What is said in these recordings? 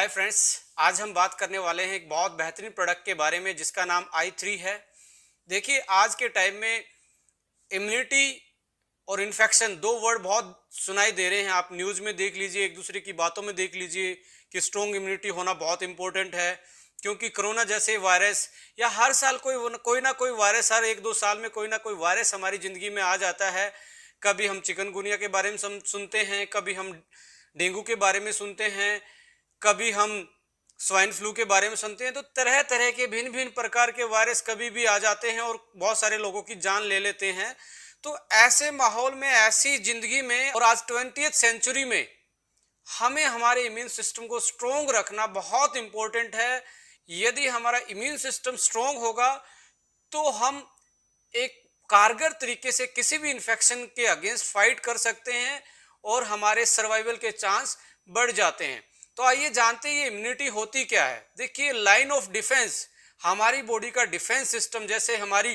Hi friends, आज हम बात करने वाले हैं एक बहुत बेहतरीन प्रोडक्ट के बारे में जिसका नाम i3 है। देखिए, आज के टाइम में इम्यूनिटी और इन्फेक्शन दो वर्ड बहुत सुनाई दे रहे हैं। आप न्यूज़ में देख लीजिए, एक दूसरे की बातों में देख लीजिए कि स्ट्रॉन्ग इम्यूनिटी होना बहुत इंपॉर्टेंट है, क्योंकि कोरोना जैसे वायरस या हर साल कोई ना कोई वायरस, हर एक दो साल में कोई ना कोई वायरस हमारी ज़िंदगी में आ जाता है। कभी हम चिकनगुनिया के बारे में सुनते हैं, कभी हम डेंगू के बारे में सुनते हैं, कभी हम स्वाइन फ्लू के बारे में सुनते हैं। तो तरह तरह के भिन्न भिन्न प्रकार के वायरस कभी भी आ जाते हैं और बहुत सारे लोगों की जान ले लेते हैं। तो ऐसे माहौल में, ऐसी जिंदगी में और आज 20th सेंचुरी में हमें हमारे इम्यून सिस्टम को स्ट्रोंग रखना बहुत इंपॉर्टेंट है। यदि हमारा इम्यून सिस्टम स्ट्रोंग होगा तो हम एक कारगर तरीके से किसी भी इन्फेक्शन के अगेंस्ट फाइट कर सकते हैं और हमारे सर्वाइवल के चांस बढ़ जाते हैं। तो आइए जानते हैं ये इम्यूनिटी होती क्या है। देखिए, लाइन ऑफ डिफेंस, हमारी बॉडी का डिफेंस सिस्टम, जैसे हमारी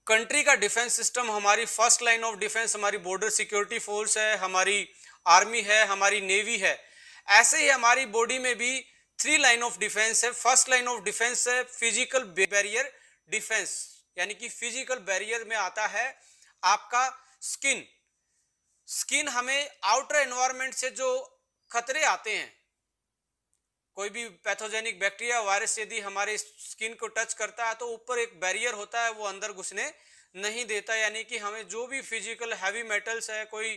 कंट्री का डिफेंस सिस्टम, हमारी फर्स्ट लाइन ऑफ डिफेंस हमारी बॉर्डर सिक्योरिटी फोर्स है, हमारी आर्मी है, हमारी नेवी है। ऐसे ही हमारी बॉडी में भी 3 लाइन ऑफ डिफेंस है। फर्स्ट लाइन ऑफ डिफेंस है फिजिकल बैरियर डिफेंस, यानी कि फिजिकल बैरियर में आता है आपका स्किन। स्किन हमें आउटर एनवायरनमेंट से जो खतरे आते हैं, कोई भी पैथोजेनिक बैक्टीरिया वायरस यदि हमारे स्किन को टच करता है तो ऊपर एक बैरियर होता है, वो अंदर घुसने नहीं देता। यानी कि हमें जो भी फिजिकल हैवी मेटल्स है, कोई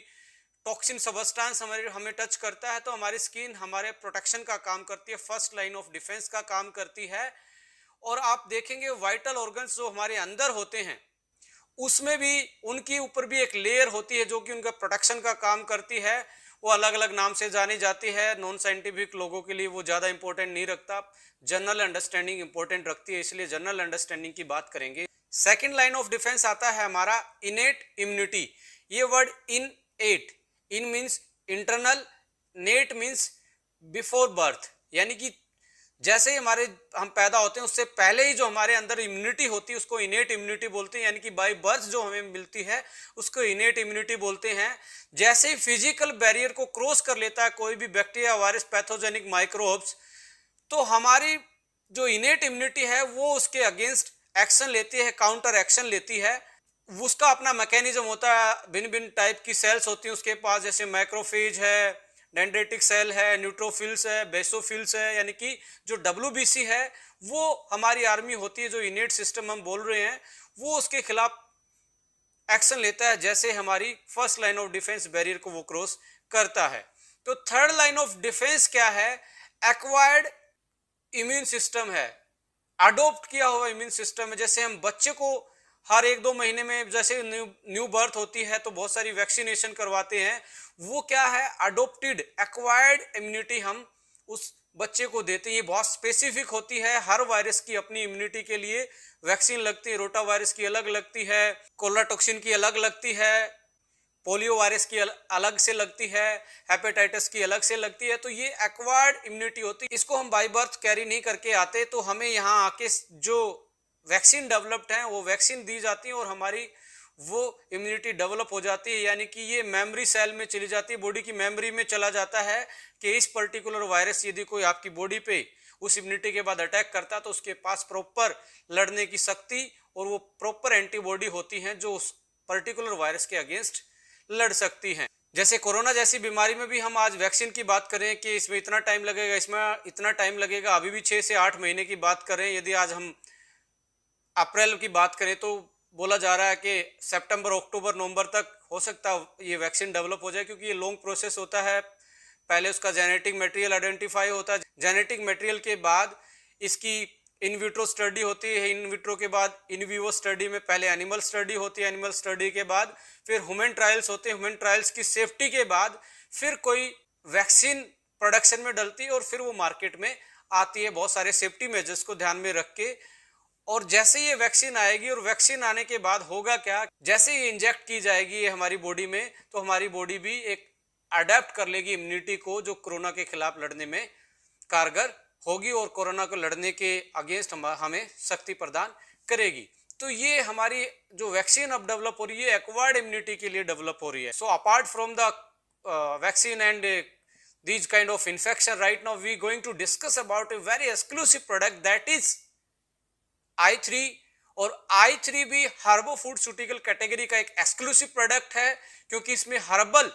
टॉक्सिन सबस्टेंस हमें टच करता है तो हमारी स्किन हमारे प्रोटेक्शन का काम करती है, फर्स्ट लाइन ऑफ डिफेंस का काम करती है। और आप देखेंगे वाइटल ऑर्गन्स जो हमारे अंदर होते हैं उसमें भी उनके ऊपर भी एक लेयर होती है जो कि उनका प्रोटेक्शन का काम करती है। वो अलग अलग नाम से जानी जाती है। नॉन साइंटिफिक लोगों के लिए वो ज़्यादा इंपॉर्टेंट नहीं रखता, जनरल अंडरस्टैंडिंग इंपॉर्टेंट रखती है, इसलिए जनरल अंडरस्टैंडिंग की बात करेंगे। सेकेंड लाइन ऑफ डिफेंस आता है हमारा इनेट इम्यूनिटी। ये word in ate, in means internal, nate means before birth, यानी कि जैसे ही हम पैदा होते हैं उससे पहले ही जो हमारे अंदर इम्यूनिटी होती है उसको इनेट इम्यूनिटी बोलते हैं, यानी कि बाय बर्थ जो हमें मिलती है उसको इनेट इम्यूनिटी बोलते हैं। जैसे ही फिजिकल बैरियर को क्रॉस कर लेता है कोई भी बैक्टीरिया, वायरस, पैथोजेनिक माइक्रोब्स, तो हमारी जो इनेट इम्यूनिटी है वो उसके अगेंस्ट एक्शन लेती है, काउंटर एक्शन लेती है। उसका अपना मैकेनिज्म होता है, भिन्न भिन्न टाइप की सेल्स होती हैं उसके पास, जैसे मैक्रोफेज है, डेंड्रेटिक सेल है, न्यूट्रोफिल्स है, बेसोफिल्स है, यानी कि जो WBC है वो हमारी आर्मी होती है। जो इनेट सिस्टम हम बोल रहे हैं वो उसके खिलाफ एक्शन लेता है जैसे हमारी first line of defence barrier को वो क्रॉस करता है। तो थर्ड लाइन ऑफ डिफेंस क्या है? एक्वायर्ड इम्यून सिस्टम है, अडोप्ट किया हुआ इम्यून सिस्टम है। जैसे हम बच्चे को हर एक दो महीने में जैसे न्यू बर्थ होती है तो बहुत सारी वैक्सीनेशन करवाते हैं, वो क्या है? अडोप्टेड एक्वायर्ड इम्यूनिटी हम उस बच्चे को देते हैं। ये बहुत स्पेसिफिक होती है, हर वायरस की अपनी इम्यूनिटी के लिए वैक्सीन लगती है। रोटा वायरस की अलग लगती है, कोलरा टॉक्सिन की अलग लगती है, पोलियो वायरस की अलग से लगती है, हेपेटाइटिस की अलग से लगती है। तो ये एक्वायर्ड इम्यूनिटी होती है, इसको हम बाय बर्थ कैरी नहीं करके आते, तो हमें यहाँ आके जो वैक्सीन डेवलप्ड है वो वैक्सीन दी जाती है और हमारी वो इम्यूनिटी डेवलप हो जाती है। यानी कि ये मेमोरी सेल में चली जाती है, बॉडी की मेमोरी में चला जाता है कि इस पर्टिकुलर वायरस यदि कोई आपकी बॉडी पे उस इम्यूनिटी के बाद अटैक करता है तो उसके पास प्रॉपर लड़ने की शक्ति और वो प्रॉपर एंटीबॉडी होती हैं जो उस पर्टिकुलर वायरस के अगेंस्ट लड़ सकती हैं। जैसे कोरोना जैसी बीमारी में भी हम आज वैक्सीन की बात करें कि इसमें इतना टाइम लगेगा, इसमें इतना टाइम लगेगा, अभी भी 6 से 8 महीने की बात करें। यदि आज हम अप्रैल की बात करें तो बोला जा रहा है कि सितंबर, अक्टूबर, नवंबर तक हो सकता है ये वैक्सीन डेवलप हो जाए, क्योंकि ये लॉन्ग प्रोसेस होता है। पहले उसका जेनेटिक मटेरियल आइडेंटिफाई होता है, जेनेटिक मटेरियल के बाद इसकी इन विट्रो स्टडी होती है, इन विट्रो के बाद इन विवो स्टडी में पहले एनिमल स्टडी होती है, एनिमल स्टडी के बाद फिर ह्यूमन ट्रायल्स होते हैं, ह्यूमन ट्रायल्स की सेफ्टी के बाद फिर कोई वैक्सीन प्रोडक्शन में डलती है और फिर वो मार्केट में आती है, बहुत सारे सेफ्टी मेजर्स को ध्यान में रख के। और जैसे ये वैक्सीन आएगी और वैक्सीन आने के बाद होगा क्या, जैसे ये इंजेक्ट की जाएगी ये हमारी बॉडी में, तो हमारी बॉडी भी एक अडेप्ट कर लेगी इम्यूनिटी को जो कोरोना के खिलाफ लड़ने में कारगर होगी और कोरोना को लड़ने के अगेंस्ट हमें शक्ति प्रदान करेगी। तो ये हमारी जो वैक्सीन अब डेवलप हो रही है एक्वायर्ड इम्यूनिटी के लिए डेवलप हो रही है। So apart from the vaccine and these kind of infection. Right now we going to discuss about a very exclusive product that is I3, और I3 भी हर्बो फूडस्यूटिकल कैटेगरी का एक एक्सक्लूसिव प्रोडक्ट है, क्योंकि इसमें हर्बल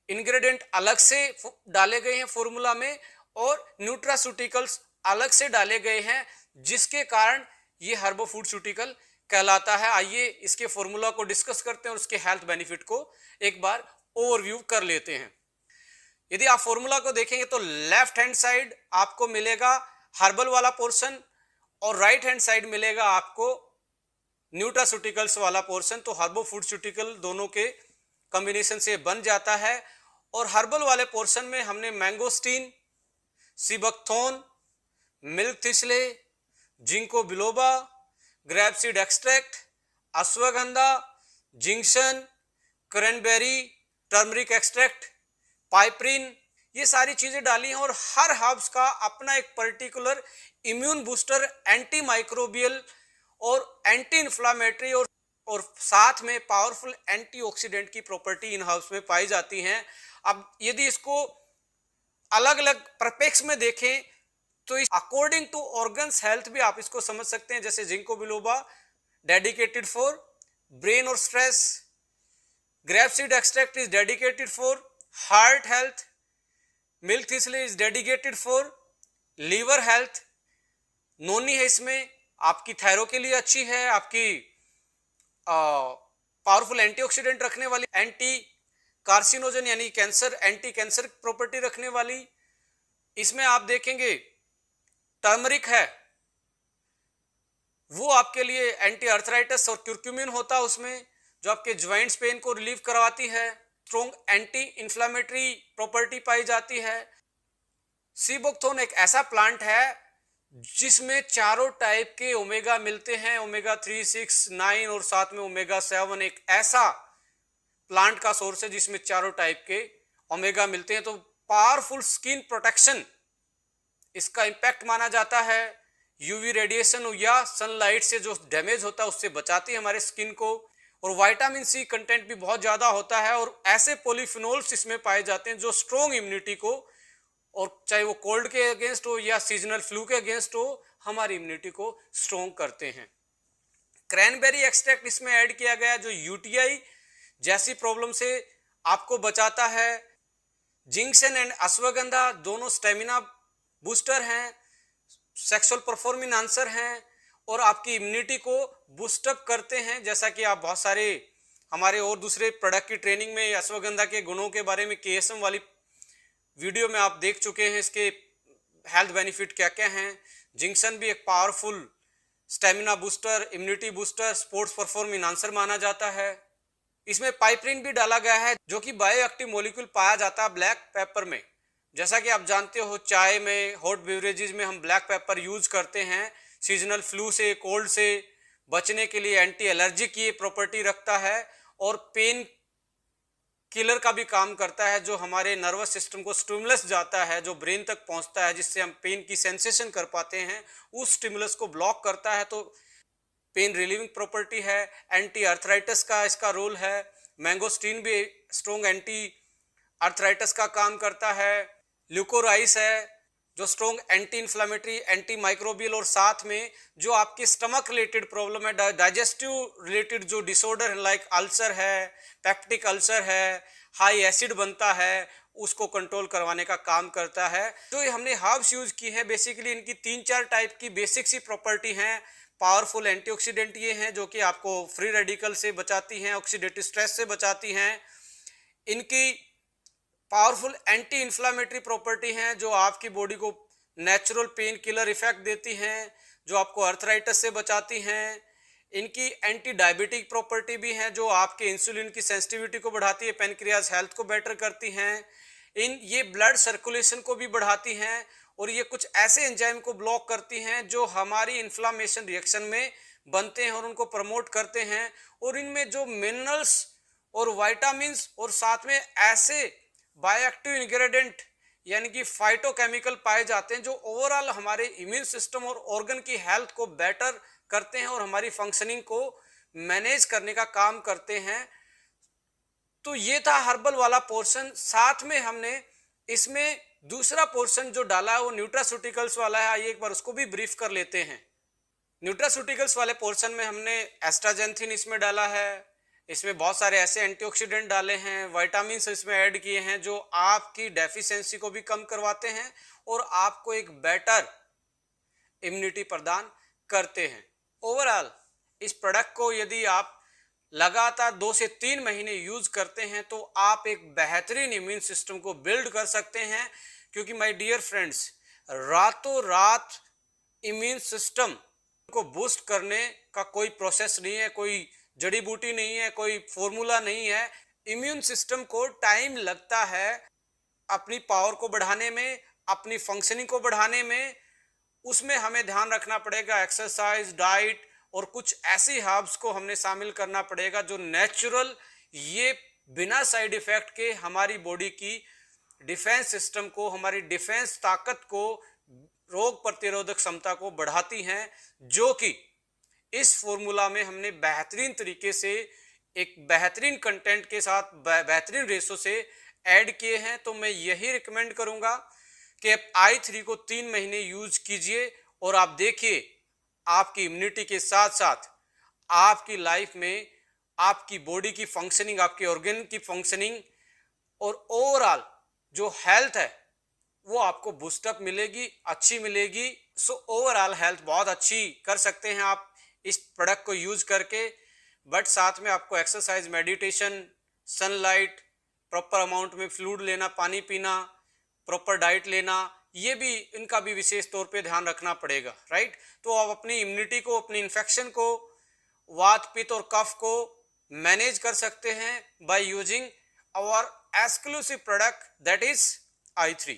इंग्रेडिएंट अलग से डाले गए हैं फॉर्मूला में और न्यूट्रास्यूटिकल्स अलग से डाले गए हैं, जिसके कारण ये हर्बो फूडस्यूटिकल कहलाता है। आइए इसके फॉर्मूला को डिस्कस करते हैं और उसके हेल्थ बेनिफिट को एक बार ओवरव्यू कर लेते हैं। यदि आप फॉर्मूला को देखेंगे तो लेफ्ट हैंड साइड आपको मिलेगा हर्बल वाला पोर्शन और राइट हैंड साइड मिलेगा आपको न्यूट्रास्यूटिकल्स वाला पोर्शन। तो हर्बो फूडस्यूटिकल दोनों के कॉम्बिनेशन से बन जाता है। और हर्बल वाले पोर्शन में हमने mangosteen, sea buckthorn, milk thistle, ginkgo biloba, grapeseed extract, ashwagandha, जिंक्शन, क्रैनबेरी, टर्मरिक एक्सट्रैक्ट, पाइपरिन, ये सारी चीजें डाली हैं। और हर हर्ब्स का अपना एक particular immune booster, anti microbial और एंटी इन्फ्लामेटरी और साथ में पावरफुल एंटीऑक्सीडेंट की प्रॉपर्टी इन हर्ब्स में पाई जाती हैं। अब यदि इसको अलग अलग परपेक्स में देखें तो अकॉर्डिंग टू ऑर्गन्स हेल्थ भी आप इसको समझ सकते हैं। जैसे ginkgo biloba dedicated for brain और stress, grapeseed extract is dedicated for heart health, milk thistle is dedicated for liver health, noni है इसमें आपकी थायराइड के लिए अच्छी है, आपकी पावरफुल एंटीऑक्सीडेंट रखने वाली, एंटी कार्सिनोजन यानी कैंसर, एंटी कैंसर प्रॉपर्टी रखने वाली। इसमें आप देखेंगे टर्मरिक है, वो आपके लिए एंटी अर्थराइटिस और क्यूरक्यूमिन होता है उसमें, जो आपके ज्वाइंट्स पेन को रिलीव करवाती है। स्ट्रॉन्ग एंटी इंफ्लेमेटरी प्रॉपर्टी पाई जाती है। सीबकथोर्न एक ऐसा प्लांट है जिसमें चारों टाइप के ओमेगा मिलते हैं, ओमेगा 3, 6, 9 और साथ में ओमेगा 7। एक ऐसा प्लांट का सोर्स है जिसमें चारों टाइप के ओमेगा मिलते हैं। तो पावरफुल स्किन प्रोटेक्शन इसका इंपैक्ट माना जाता है। यूवी रेडिएशन या सनलाइट से जो डैमेज होता है उससे बचाती है हमारे स्किन को। और विटामिन सी कंटेंट भी बहुत ज्यादा होता है और ऐसे पॉलीफिनोल्स इसमें पाए जाते हैं जो स्ट्रॉन्ग इम्यूनिटी को, और चाहे वो कोल्ड के अगेंस्ट हो या सीजनल फ्लू के अगेंस्ट हो, हमारी इम्यूनिटी को स्ट्रॉन्ग करते हैं। क्रैनबेरी एक्सट्रैक्ट इसमें ऐड किया गया जो यूटीआई जैसी प्रॉब्लम से आपको बचाता है। जिंक्शन एंड अश्वगंधा दोनों स्टेमिना बूस्टर हैं, सेक्सुअल परफॉर्म आंसर हैं और आपकी इम्यूनिटी को बूस्टअप करते हैं। जैसा कि आप बहुत सारे हमारे और दूसरे प्रोडक्ट की ट्रेनिंग में अश्वगंधा के गुणों के बारे में केएसएम वाली वीडियो में आप देख चुके हैं, इसके हेल्थ बेनिफिट क्या क्या हैं। जिंक्शन भी एक powerful stamina booster, immunity booster, sports perform enhancer माना जाता है। इसमें पाइपरिन भी डाला गया है जो कि बायोएक्टिव मॉलिक्यूल पाया जाता है ब्लैक पेपर में। जैसा कि आप जानते हो चाय में, हॉट बेवरेजेस में हम ब्लैक पेपर यूज करते हैं सीजनल फ्लू से, कोल्ड से बचने के लिए। एंटी एलर्जिक ये प्रॉपर्टी रखता है और पेन किलर का भी काम करता है, जो हमारे नर्वस सिस्टम को स्टिमुलस जाता है, जो ब्रेन तक पहुंचता है, जिससे हम पेन की सेंसेशन कर पाते हैं, उस स्टिमुलस को ब्लॉक करता है। तो पेन रिलीविंग प्रॉपर्टी है। एंटी अर्थराइटिस का इसका रोल है। मैंगोस्टीन भी स्ट्रॉन्ग एंटी अर्थराइटिस का काम करता है। ल्यूकोराइस है जो strong anti inflammatory, anti microbial, और साथ में जो आपकी स्टमक रिलेटेड प्रॉब्लम है, डाइजेस्टिव रिलेटेड जो डिसऑर्डर है लाइक अल्सर है, पेप्टिक अल्सर है, हाई एसिड बनता है, उसको कंट्रोल करवाने का काम करता है। जो हमने हर्ब्स यूज की है बेसिकली इनकी 3-4 टाइप की बेसिक सी प्रॉपर्टी हैं। पावरफुल एंटीऑक्सीडेंट ये हैं जो कि आपको फ्री रेडिकल से बचाती हैं, ऑक्सीडेटिव स्ट्रेस से बचाती हैं। इनकी पावरफुल एंटी इन्फ्लामेटरी प्रॉपर्टी हैं जो आपकी बॉडी को नेचुरल पेन किलर इफेक्ट देती हैं, जो आपको अर्थराइटिस से बचाती हैं। इनकी एंटी डायबिटिक प्रॉपर्टी भी हैं जो आपके इंसुलिन की सेंसिटिविटी को बढ़ाती है, पेनक्रियाज हेल्थ को बेटर करती हैं। ये ब्लड सर्कुलेशन को भी बढ़ाती हैं और ये कुछ ऐसे एंजाइम को ब्लॉक करती हैं जो हमारी इन्फ्लामेशन रिएक्शन में बनते हैं और उनको प्रमोट करते हैं। और इनमें जो मिनरल्स और विटामिन्स और साथ में ऐसे बायोएक्टिव इंग्रेडिएंट यानी कि फाइटोकेमिकल पाए जाते हैं जो ओवरऑल हमारे इम्यून सिस्टम और ऑर्गन की हेल्थ को बेटर करते हैं और हमारी फंक्शनिंग को मैनेज करने का काम करते हैं। तो ये था हर्बल वाला पोर्शन। साथ में हमने इसमें दूसरा पोर्शन जो डाला है वो न्यूट्रास्यूटिकल्स वाला है। आइए एक बार उसको भी ब्रीफ कर लेते हैं। न्यूट्रास्यूटिकल्स वाले पोर्शन में हमने एस्ट्राजेंथिन इसमें डाला है, इसमें बहुत सारे ऐसे एंटीऑक्सीडेंट डाले हैं, विटामिन इसमें ऐड किए हैं जो आपकी डेफिशिएंसी को भी कम करवाते हैं और आपको एक बेटर इम्यूनिटी प्रदान करते हैं। ओवरऑल इस प्रोडक्ट को यदि आप लगातार 2 से 3 महीने यूज करते हैं तो आप एक बेहतरीन इम्यून सिस्टम को बिल्ड कर सकते हैं, क्योंकि माय डियर फ्रेंड्स, रातों रात इम्यून सिस्टम को बूस्ट करने का कोई प्रोसेस नहीं है, कोई जड़ी बूटी नहीं है, कोई फॉर्मूला नहीं है। इम्यून सिस्टम को टाइम लगता है अपनी पावर को बढ़ाने में, अपनी फंक्शनिंग को बढ़ाने में। उसमें हमें ध्यान रखना पड़ेगा एक्सरसाइज, डाइट और कुछ ऐसी हर्ब्स को हमने शामिल करना पड़ेगा जो नेचुरल, ये बिना साइड इफेक्ट के हमारी बॉडी की डिफेंस सिस्टम को, हमारी डिफेंस ताकत को, रोग प्रतिरोधक क्षमता को बढ़ाती हैं, जो कि इस फॉर्मूला में हमने बेहतरीन तरीके से एक बेहतरीन कंटेंट के साथ बेहतरीन रेशो से ऐड किए हैं। तो मैं यही रिकमेंड करूंगा कि आप i3 को 3 महीने यूज कीजिए और आप देखिए आपकी इम्यूनिटी के साथ साथ आपकी लाइफ में आपकी बॉडी की फंक्शनिंग, आपके ऑर्गन की फंक्शनिंग और ओवरऑल जो हेल्थ है वो आपको बूस्टअप मिलेगी, अच्छी मिलेगी। सो ओवरऑल हेल्थ बहुत अच्छी कर सकते हैं आप इस प्रोडक्ट को यूज करके। बट साथ में आपको exercise, meditation, sunlight, proper amount में फ्लूइड लेना, पानी पीना, प्रॉपर डाइट लेना, ये भी, इनका भी विशेष तौर पे ध्यान रखना पड़ेगा, राइट। तो आप अपनी इम्यूनिटी को, अपनी इन्फेक्शन को, वात, पित्त और कफ को मैनेज कर सकते हैं by using our exclusive product that is i3।